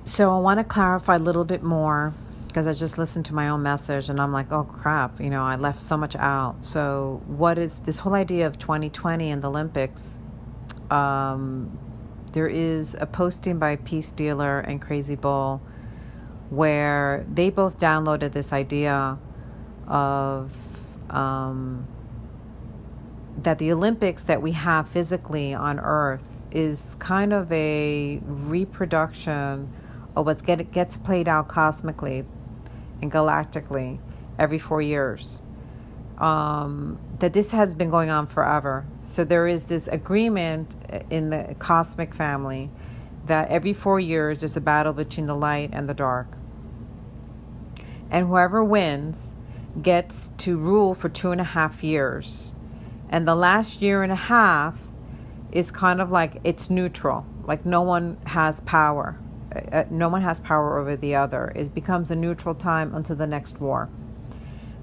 So I want to clarify a little bit more because I just listened to my own message and I'm like, oh crap, I left so much out. So what is this whole idea of 2020 and the Olympics? There is a posting by Peace Dealer and Crazy Bull where they both downloaded this idea of that the Olympics that we have physically on Earth is kind of a reproduction of what gets played out cosmically and galactically every 4 years. That this has been going on forever. So there is this agreement in the cosmic family that every 4 years there's a battle between the light and the dark. And whoever wins gets to rule for 2.5 years. And the last year and a half is kind of like it's neutral. Like no one has power. No one has power over the other. It becomes a neutral time until the next war.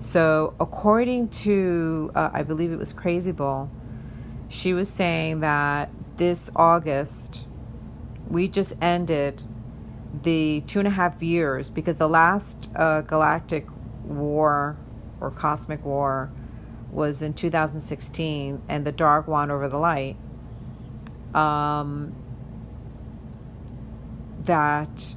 So according to, I believe it was Crazy Bull, she was saying that this August, we just ended the 2.5 years because the last galactic war or cosmic war was in 2016 and the dark won over the light. That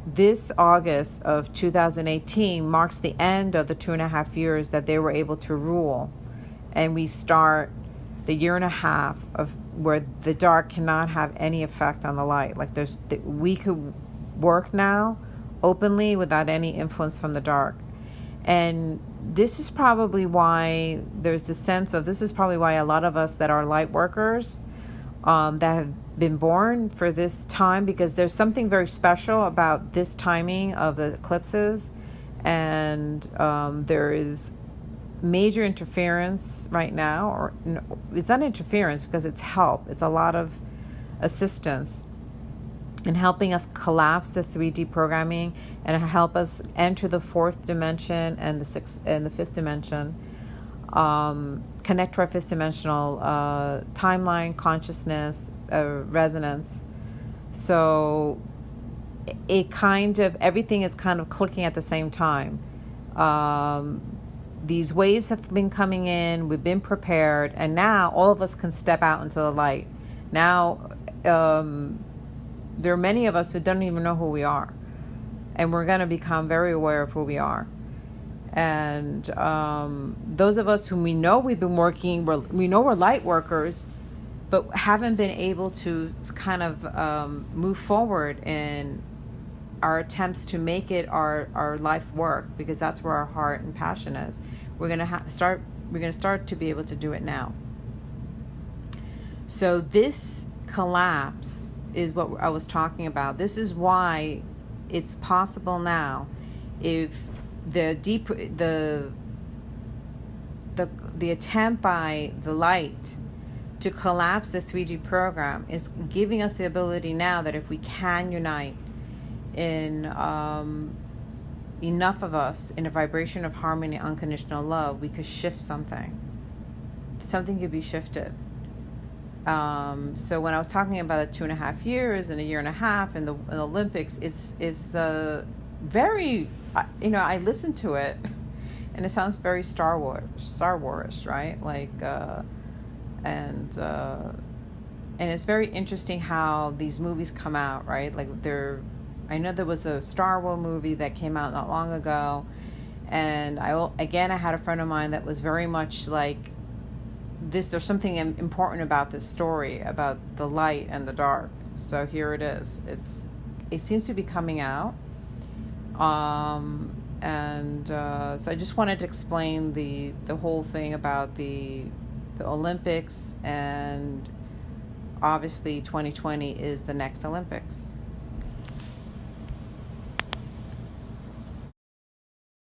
this August of 2018 marks the end of the 2.5 years that they were able to rule. And we start the year and a half of where the dark cannot have any effect on the light. Like we could work now openly without any influence from the dark. And this is probably why there's the sense of, this is probably why a lot of us that are light workers that have been born for this time, because there's something very special about this timing of the eclipses. And there is major interference right now, or no, it's not interference because it's help. It's a lot of assistance in helping us collapse the 3D programming and help us enter the fourth dimension and the sixth and the fifth dimension, connect to our fifth dimensional timeline, consciousness, resonance. So it kind of, everything is kind of clicking at the same time. These waves have been coming in, we've been prepared, and now all of us can step out into the light. Now, there are many of us who don't even know who we are. And we're going to become very aware of who we are. And those of us whom we know we've been working, we know we're light workers, but haven't been able to kind of move forward in our attempts to make it our life work, because that's where our heart and passion is. We're going to start to be able to do it now. So this collapse is what I was talking about. This is why it's possible now, if the attempt by the light to collapse the 3D program is giving us the ability now that if we can unite in enough of us in a vibration of harmony, unconditional love, we could shift something. Something could be shifted. So when I was talking about the 2.5 years and a year and a half in the Olympics, it's very, I listened to it and it sounds very Star Wars, right? Like, and it's very interesting how these movies come out, right? Like I know there was a Star Wars movie that came out not long ago, and I had a friend of mine that was very much like, there's something important about this story about the light and the dark. So here it is. It seems to be coming out. So I just wanted to explain the whole thing about the Olympics, and obviously 2020 is the next Olympics.